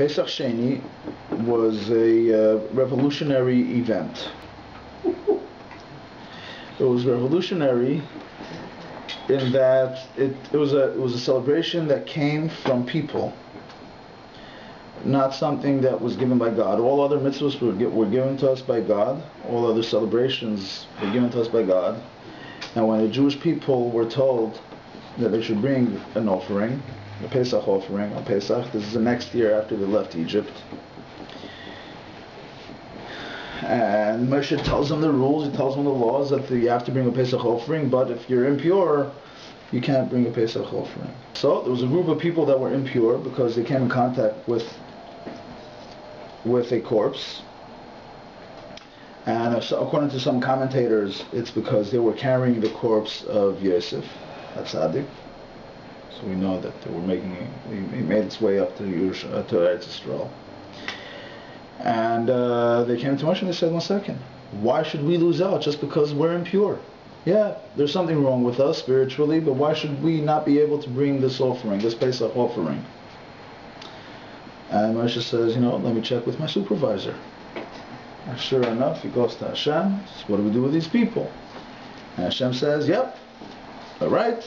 Pesach Sheini was a revolutionary event. It was revolutionary in that it was a celebration that came from people, not something that was given by God. All other mitzvahs were given to us by God. All other celebrations were given to us by God. And when the Jewish people were told that they should bring an offering, a Pesach offering on Pesach, this is the next year after they left Egypt, and Moshe tells them the rules, he tells them the laws that you have to bring a Pesach offering, but if you're impure, you can't bring a Pesach offering. So there was a group of people that were impure because they came in contact with a corpse, and according to some commentators, it's because they were carrying the corpse of Yosef, Tzaddik. So we know that they were he made its way up to Eretz Yisrael. And they came to Moshe and they said, 1 second, why should we lose out just because we're impure? Yeah, there's something wrong with us spiritually, but why should we not be able to bring this offering, this Pesach offering? And Moshe says, let me check with my supervisor. And sure enough, he goes to Hashem, says, what do we do with these people? And Hashem says, yep, all right.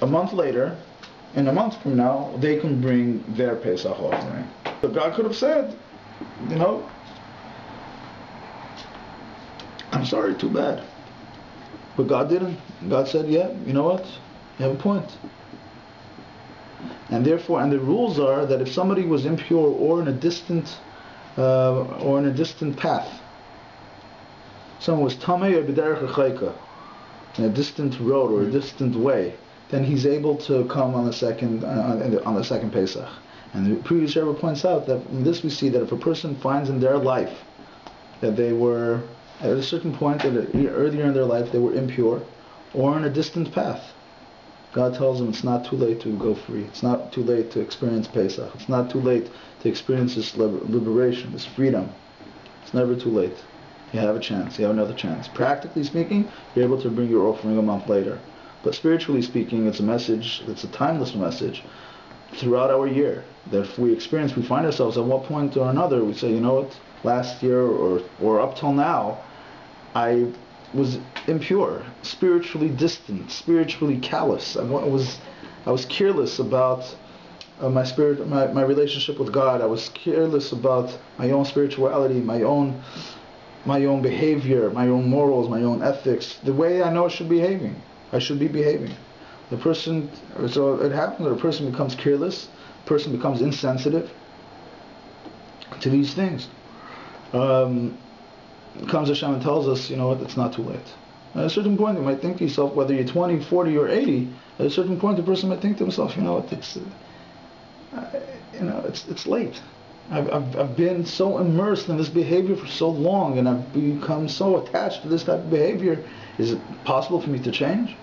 A month later, in a month from now, they can bring their Pesach offering. But God could have said, I'm sorry, too bad. But God didn't. God said, yeah, you know what? You have a point. And therefore, and the rules are that if somebody was impure or in a distant path, someone was tamei or b'derech ha'chayka, in a distant road or a distant way, then he's able to come on the second Pesach. And the previous Rebbe points out that in this we see that if a person finds in their life that they were at a certain point, earlier in their life they were impure or in a distant path, God tells them it's not too late to go free. It's not too late to experience Pesach. It's not too late to experience this liberation, this freedom. It's never too late. You have a chance. You have another chance. Practically speaking, you're able to bring your offering a month later. But spiritually speaking, it's a message, it's a timeless message throughout our year. That if we find ourselves at one point or another, we say, you know what, last year or up till now, I was impure, spiritually distant, spiritually callous. I was careless about my relationship with God. I was careless about my own spirituality, my own behavior, my own morals, my own ethics, the way I know I should be behaving. So it happens that a person becomes careless, a person becomes insensitive to these things. Comes Hashem and tells us, it's not too late. At a certain point, you might think to yourself, whether you're 20, 40, or 80, at a certain point, the person might think to himself, it's late. I've been so immersed in this behavior for so long, and I've become so attached to this type of behavior. Is it possible for me to change?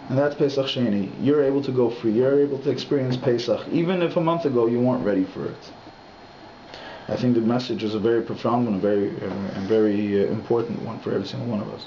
And that's Pesach Sheini. You're able to go free. You're able to experience Pesach, even if a month ago you weren't ready for it. I think the message is a very profound one, a very important one for every single one of us.